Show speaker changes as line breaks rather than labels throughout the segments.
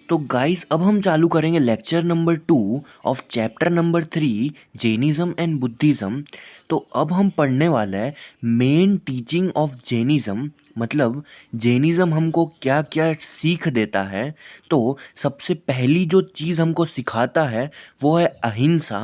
तो गाइस अब हम चालू करेंगे lecture number 2 of chapter number 3 Jainism and Buddhism. तो अब हम पढ़ने वाला है मेन टीचिंग ऑफ जैनिज्म, मतलब जैनिज्म हमको क्या क्या सीख देता है। तो सबसे पहली जो चीज़ हमको सिखाता है वो है अहिंसा।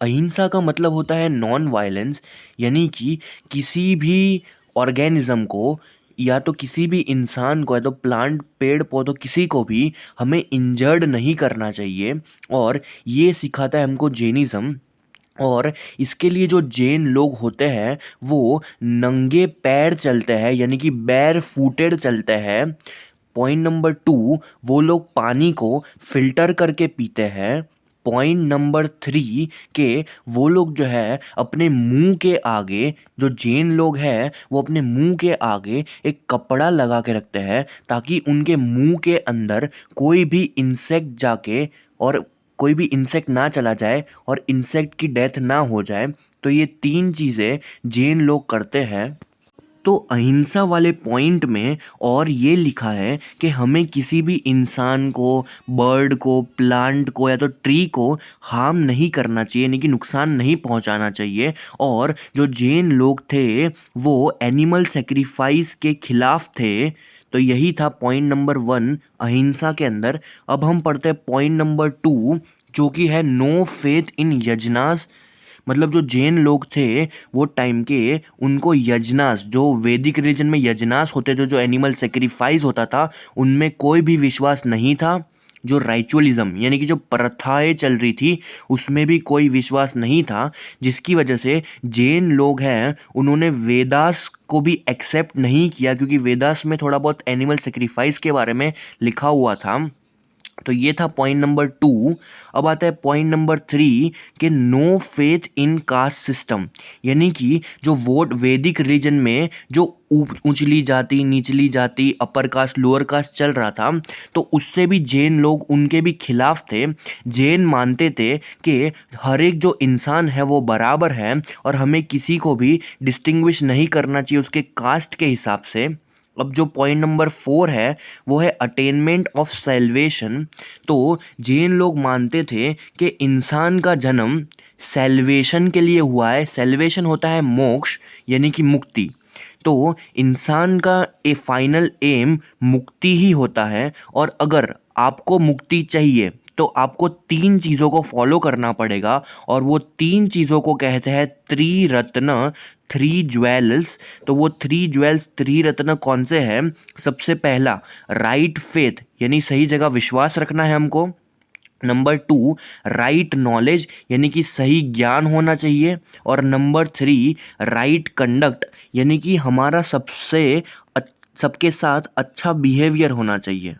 अहिंसा का मतलब होता है नॉन वायलेंस, यानी कि किसी भी ऑर्गेनिज्म को या तो किसी भी इंसान को या तो प्लांट पेड़ पौधों किसी को भी हमें इंजर्ड नहीं करना चाहिए। और ये सिखाता है हमको जैनिज्म। और इसके लिए जो जैन लोग होते हैं वो नंगे पैर चलते हैं, यानी कि बैर फूटेड चलते हैं। पॉइंट नंबर 2, वो लोग पानी को फिल्टर करके पीते हैं। पॉइंट नंबर 3 के वो लोग जो है अपने मुंह के आगे, जो जैन लोग हैं वो अपने मुंह के आगे एक कपड़ा लगा के रखते हैं ताकि उनके मुंह के अंदर कोई भी इंसेक्ट जाके और कोई भी इंसेक्ट ना चला जाए और इंसेक्ट की डेथ ना हो जाए। तो ये 3 चीज़ें जैन लोग करते हैं। तो अहिंसा वाले पॉइंट में और ये लिखा है कि हमें किसी भी इंसान को, बर्ड को, प्लांट को या तो ट्री को हार्म नहीं करना चाहिए, यानी कि नुकसान नहीं पहुंचाना चाहिए। और जो जैन लोग थे वो एनिमल सेक्रीफाइस के खिलाफ थे। तो यही था पॉइंट नंबर 1 अहिंसा के अंदर। अब हम पढ़ते हैं पॉइंट नंबर 2, जो कि है नो फेथ इन यजनास। मतलब जो जैन लोग थे वो टाइम के, उनको यजनास, जो वैदिक रिलीजन में यजनास होते थे, जो एनिमल सेक्रीफाइस होता था, उनमें कोई भी विश्वास नहीं था। जो राइचुअलिज्म यानी कि जो प्रथाएं चल रही थी उसमें भी कोई विश्वास नहीं था, जिसकी वजह से जैन लोग हैं उन्होंने वेदास को भी एक्सेप्ट नहीं किया, क्योंकि वेदास में थोड़ा बहुत एनिमल सेक्रीफाइस के बारे में लिखा हुआ था। तो ये था पॉइंट नंबर 2। अब आता है पॉइंट नंबर 3 कि no faith in caste system, यानी कि जो वोट वैदिक रिलीजन में जो ऊंचली जाति, निचली जाति, अपर कास्ट, लोअर कास्ट चल रहा था, तो उससे भी जैन लोग उनके भी खिलाफ थे। जैन मानते थे कि हर एक जो इंसान है वो बराबर है और हमें किसी को भी डिस्टिंग्विश नहीं करना चाहिए उसके कास्ट के हिसाब से। अब जो पॉइंट नंबर 4 है वो है अटेनमेंट ऑफ सैल्वेशन। तो जैन लोग मानते थे कि इंसान का जन्म सैल्वेशन के लिए हुआ है। सैल्वेशन होता है मोक्ष, यानी कि मुक्ति। तो इंसान का फाइनल एम मुक्ति ही होता है। और अगर आपको मुक्ति चाहिए तो आपको 3 चीज़ों को फॉलो करना पड़ेगा, और वो 3 चीज़ों को कहते हैं त्रिरत्न, 3 ज्वेल्स। तो वो 3 ज्वेल्स, 3 रत्न कौन से हैं? सबसे पहला राइट फेथ, यानी सही जगह विश्वास रखना है हमको। नंबर 2 राइट नॉलेज, यानी कि सही ज्ञान होना चाहिए। और नंबर 3 राइट कंडक्ट, यानी कि हमारा सबके साथ अच्छा बिहेवियर होना चाहिए।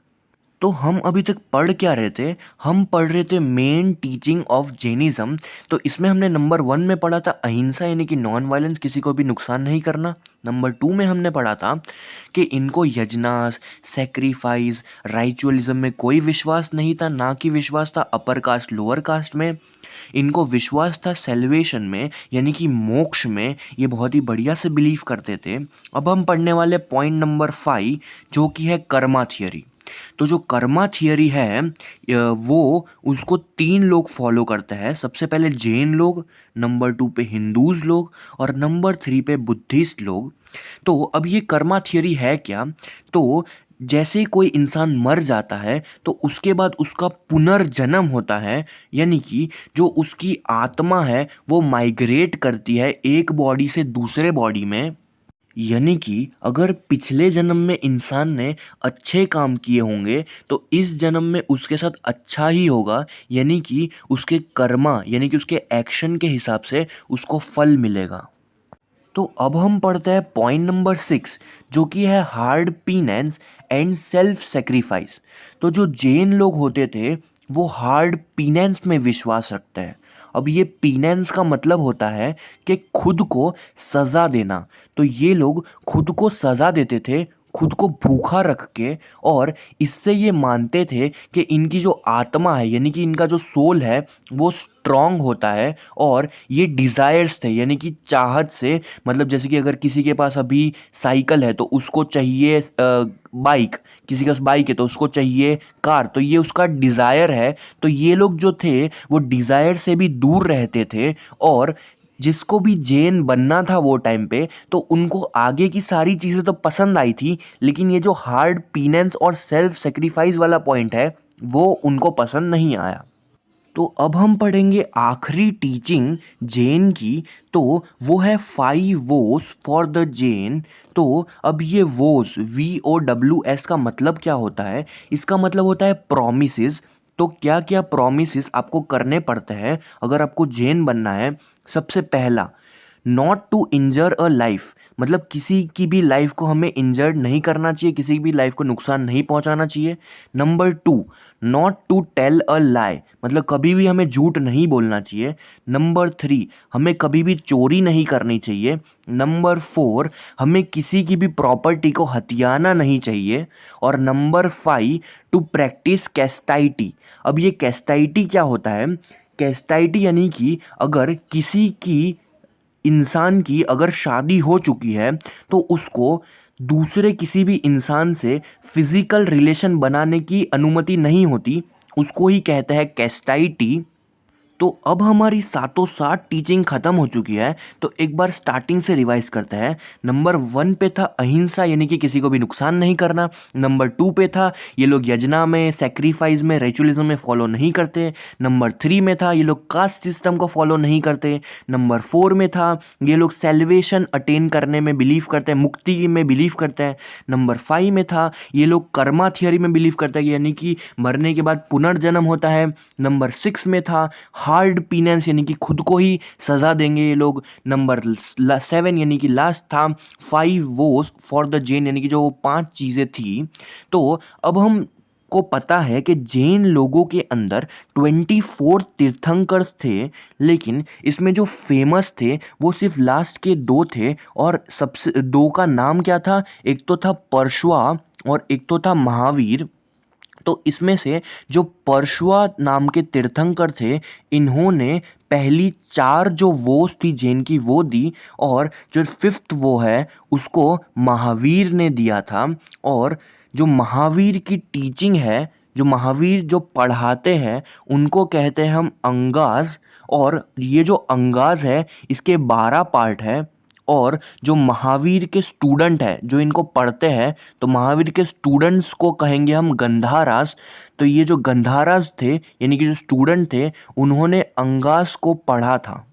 तो हम अभी तक पढ़ क्या रहे थे? हम पढ़ रहे थे मेन टीचिंग ऑफ जैनिज्म। तो इसमें हमने नंबर 1 में पढ़ा था अहिंसा, यानी कि नॉन वायलेंस, किसी को भी नुकसान नहीं करना। नंबर 2 में हमने पढ़ा था कि इनको यजनास, सेक्रीफाइस, राइचुअलिज्म में कोई विश्वास नहीं था, ना कि विश्वास था अपर कास्ट लोअर कास्ट में। इनको विश्वास था सेल्वेशन में, यानी कि मोक्ष में। ये बहुत ही बढ़िया से बिलीव करते थे। अब हम पढ़ने वाले पॉइंट नंबर 5, जो कि है कर्मा थियरी। तो जो कर्मा थियरी है वो उसको 3 लोग फॉलो करते हैं। सबसे पहले जैन लोग, नंबर 2 पे हिंदूज लोग, और नंबर 3 पे बुद्धिस्ट लोग। तो अब ये कर्मा थियरी है क्या? तो जैसे कोई इंसान मर जाता है तो उसके बाद उसका पुनर्जन्म होता है, यानी कि जो उसकी आत्मा है वो माइग्रेट करती है एक बॉडी से दूसरे बॉडी में। यानी कि अगर पिछले जन्म में इंसान ने अच्छे काम किए होंगे तो इस जन्म में उसके साथ अच्छा ही होगा, यानी कि उसके कर्मा, यानी कि उसके एक्शन के हिसाब से उसको फल मिलेगा। तो अब हम पढ़ते हैं पॉइंट नंबर 6, जो कि है हार्ड पीनेंस एंड सेल्फ सेक्रीफाइस। तो जो जैन लोग होते थे वो हार्ड पीनेंस में विश्वास रखते हैं। अब ये पीनेंस का मतलब होता है कि खुद को सज़ा देना। तो ये लोग खुद को सज़ा देते थे खुद को भूखा रख के, और इससे ये मानते थे कि इनकी जो आत्मा है यानी कि इनका जो सोल है वो स्ट्रांग होता है, और ये डिज़ायर्स थे यानी कि चाहत से, मतलब जैसे कि अगर किसी के पास अभी साइकिल है तो उसको चाहिए बाइक, किसी के पास बाइक है तो उसको चाहिए कार, तो ये उसका डिज़ायर है। तो ये लोग जो थे वो डिज़ायर से भी दूर रहते थे, और जिसको भी जैन बनना था वो टाइम पे, तो उनको आगे की सारी चीज़ें तो पसंद आई थी, लेकिन ये जो हार्ड पीनेंस और सेल्फ सेक्रीफाइस वाला पॉइंट है वो उनको पसंद नहीं आया। तो अब हम पढ़ेंगे आखिरी टीचिंग जैन की, तो वो है 5 वोस फॉर द जैन। तो अब ये वोस VOWS का मतलब क्या होता है? इसका मतलब होता है प्रॉमिसेस। तो क्या क्या प्रॉमिसेस आपको करने पड़ते हैं अगर आपको जैन बनना है? सबसे पहला, not to injure a life, मतलब किसी की भी लाइफ को हमें इंजर्ड नहीं करना चाहिए, किसी की भी लाइफ को नुकसान नहीं पहुंचाना चाहिए। Number 2, not to tell a lie, मतलब कभी भी हमें झूठ नहीं बोलना चाहिए। नंबर 3, हमें कभी भी चोरी नहीं करनी चाहिए। नंबर 4, हमें किसी की भी प्रॉपर्टी को हथियाना नहीं चाहिए। और नंबर 5, टू प्रैक्टिस कैस्टाइटी। अब ये कैस्टाइटी क्या होता है? कैस्टाइटी यानी कि अगर किसी की, इंसान की अगर शादी हो चुकी है तो उसको दूसरे किसी भी इंसान से फिजिकल रिलेशन बनाने की अनुमति नहीं होती, उसको ही कहते हैं कैस्टाइटी। तो अब हमारी सातों सात टीचिंग खत्म हो चुकी है, तो एक बार स्टार्टिंग से रिवाइज करते हैं। नंबर 1 पे था अहिंसा यानी कि किसी को भी नुकसान नहीं करना। नंबर 2 पे था ये लोग यज्ञा में, सेक्रीफाइस में, रिचुअलिज्म में फॉलो नहीं करते। नंबर 3 में था ये लोग कास्ट सिस्टम को फॉलो नहीं करते। नंबर 4 में था ये लोग सेल्वेशन अटेन करने में बिलीव करते हैं, मुक्ति में बिलीव करते हैं। नंबर 5 में था ये लोग कर्मा थियोरी में बिलीव करते हैं यानी कि मरने के बाद पुनर्जन्म होता है। नंबर 6 में था हार्ड पीनेंस यानी कि खुद को ही सजा देंगे ये लोग। नंबर 7 यानी कि लास्ट था 5 वोस फॉर द जैन, यानी कि जो वो 5 चीज़ें थी। तो अब हम को पता है कि जैन लोगों के अंदर 24 तीर्थंकर्स थे, लेकिन इसमें जो फेमस थे वो सिर्फ लास्ट के 2 थे, और सबसे 2 का नाम क्या था? एक तो था परशुआ और एक तो था महावीर। तो इसमें से जो परशुआ नाम के तीर्थंकर थे, इन्होंने पहली 4 जो वोस थी जैन की वो दी, और जो 5th वो है उसको महावीर ने दिया था। और जो महावीर की टीचिंग है, जो महावीर जो पढ़ाते हैं, उनको कहते हैं हम अंगाज। और ये जो अंगाज है इसके 12 पार्ट है। और जो महावीर के स्टूडेंट है जो इनको पढ़ते हैं, तो महावीर के स्टूडेंट्स को कहेंगे हम गंधारास। तो ये जो गंधारास थे यानी कि जो स्टूडेंट थे, उन्होंने अंगास को पढ़ा था।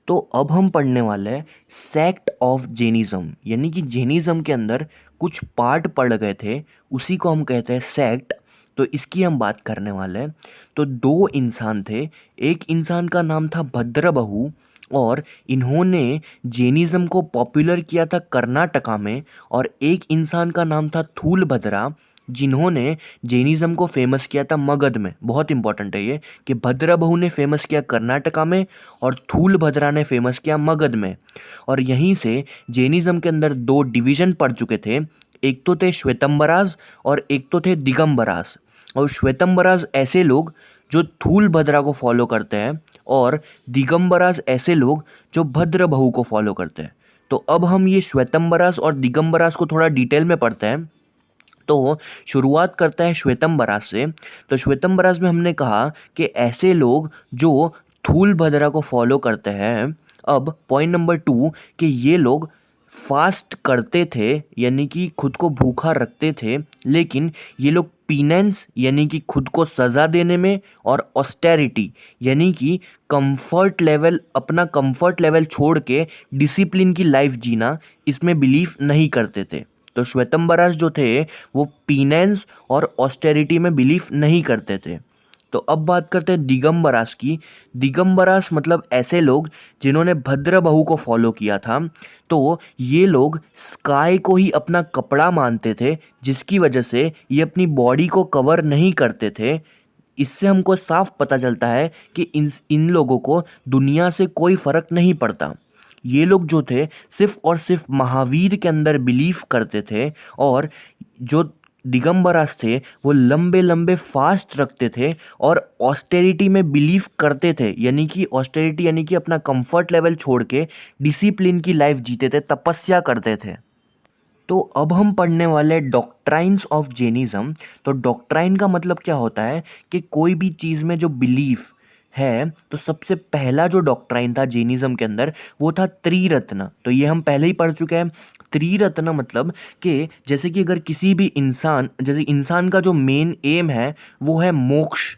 तो अब हम पढ़ने वाले हैं सेक्ट ऑफ जैनिज्म, यानी कि जैनिज्म के अंदर कुछ पार्ट पढ़ गए थे, उसी को हम कहते हैं सेक्ट। तो इसकी हम बात करने वाले हैं। तो 2 इंसान थे, एक इंसान का नाम था भद्रबहु, और इन्होंने जैनिज्म को पॉपुलर किया था कर्नाटका में। और एक इंसान का नाम था थूलभद्रा, जिन्होंने जैनिज्म को फेमस किया था मगध में। बहुत इंपॉर्टेंट है ये कि भद्रबहु ने फेमस किया कर्नाटका में और थूलभद्रा ने फेमस किया मगध में। और यहीं से जैनिज्म के अंदर 2 डिवीजन पड़ चुके थे, एक तो थे श्वेतंबराज और एक तो थे दिगंबराज। और श्वेतंबराज ऐसे लोग जो थूलभद्रा को फॉलो करते हैं, और दिगंबराज ऐसे लोग जो भद्रबहु को फॉलो करते हैं। तो अब हम ये श्वेतंबराज और दिगंबराज को थोड़ा डिटेल में पढ़ते हैं। तो शुरुआत करता है श्वेतंबराज से। तो श्वेतंबराज में हमने कहा कि ऐसे लोग जो थूलभद्रा को फॉलो करते हैं। अब पॉइंट नंबर 2 कि ये लोग फास्ट करते थे यानी कि खुद को भूखा रखते थे, लेकिन ये लोग पीनेंस यानी कि खुद को सज़ा देने में, और ऑस्टेरिटी यानी कि कंफर्ट लेवल, अपना कंफर्ट लेवल छोड़ के डिसिप्लिन की लाइफ जीना, इसमें बिलीव नहीं करते थे। तो श्वेतंबराज जो थे वो पीनेंस और ऑस्टेरिटी में बिलीव नहीं करते थे। तो अब बात करते हैं दिगंबरास की। दिगंबरास मतलब ऐसे लोग जिन्होंने भद्रबहु को फॉलो किया था। तो ये लोग स्काई को ही अपना कपड़ा मानते थे, जिसकी वजह से ये अपनी बॉडी को कवर नहीं करते थे। इससे हमको साफ पता चलता है कि इन लोगों को दुनिया से कोई फ़र्क नहीं पड़ता। ये लोग जो थे सिर्फ और सिर्फ महावीर के अंदर बिलीव करते थे, और जो दिगंबरास थे वो लंबे लंबे फास्ट रखते थे और ऑस्टेरिटी में बिलीव करते थे, यानी कि ऑस्टेरिटी यानी कि अपना कंफर्ट लेवल छोड़ के डिसिप्लिन की लाइफ जीते थे, तपस्या करते थे। तो अब हम पढ़ने वाले डॉक्ट्राइन्स ऑफ जैनिज्म। तो डॉक्ट्राइन का मतलब क्या होता है कि कोई भी चीज़ में जो बिलीफ है, तो सबसे पहला जो डॉक्ट्राइन था जैनिज्म के अंदर वो था त्रिरत्न। तो ये हम पहले ही पढ़ चुके हैं। त्रिरत्न मतलब कि जैसे कि अगर किसी भी इंसान, जैसे इंसान का जो मेन एम है वो है मोक्ष,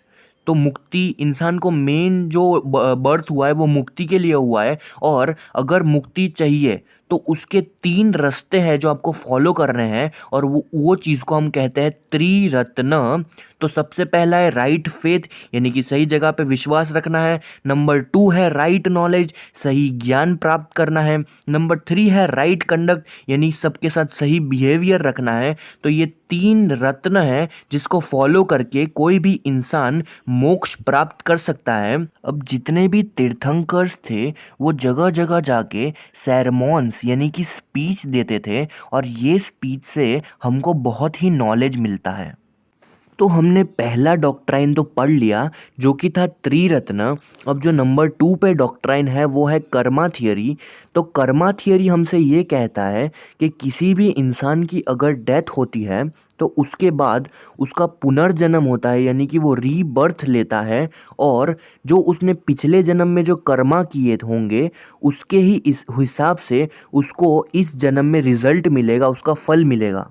तो मुक्ति, इंसान को मेन जो बर्थ हुआ है वो मुक्ति के लिए हुआ है, और अगर मुक्ति चाहिए तो उसके 3 रास्ते हैं जो आपको फॉलो करने हैं, और वो चीज़ को हम कहते हैं त्रिरत्न। तो सबसे पहला है राइट फेथ, यानी कि सही जगह पे विश्वास रखना है। नंबर 2 है राइट नॉलेज, सही ज्ञान प्राप्त करना है। नंबर 3 है राइट कंडक्ट, यानी सबके साथ सही बिहेवियर रखना है। तो ये 3 रत्न है जिसको फॉलो करके कोई भी इंसान मोक्ष प्राप्त कर सकता है। अब जितने भी तीर्थंकर्स थे वो जगह जगह जाके सेरेमॉन्स यानी कि स्पीच देते थे, और ये स्पीच से हमको बहुत ही नॉलेज मिलता है। तो हमने पहला डॉक्ट्राइन तो पढ़ लिया जो कि था त्रिरत्न। अब जो नंबर 2 पे डॉक्ट्राइन है वो है कर्मा थियरी। तो कर्मा थियरी हमसे ये कहता है कि किसी भी इंसान की अगर डेथ होती है तो उसके बाद उसका पुनर्जन्म होता है, यानी कि वो रीबर्थ लेता है, और जो उसने पिछले जन्म में जो कर्मा किए होंगे उसके ही इस हिसाब से उसको इस जन्म में रिजल्ट मिलेगा, उसका फल मिलेगा।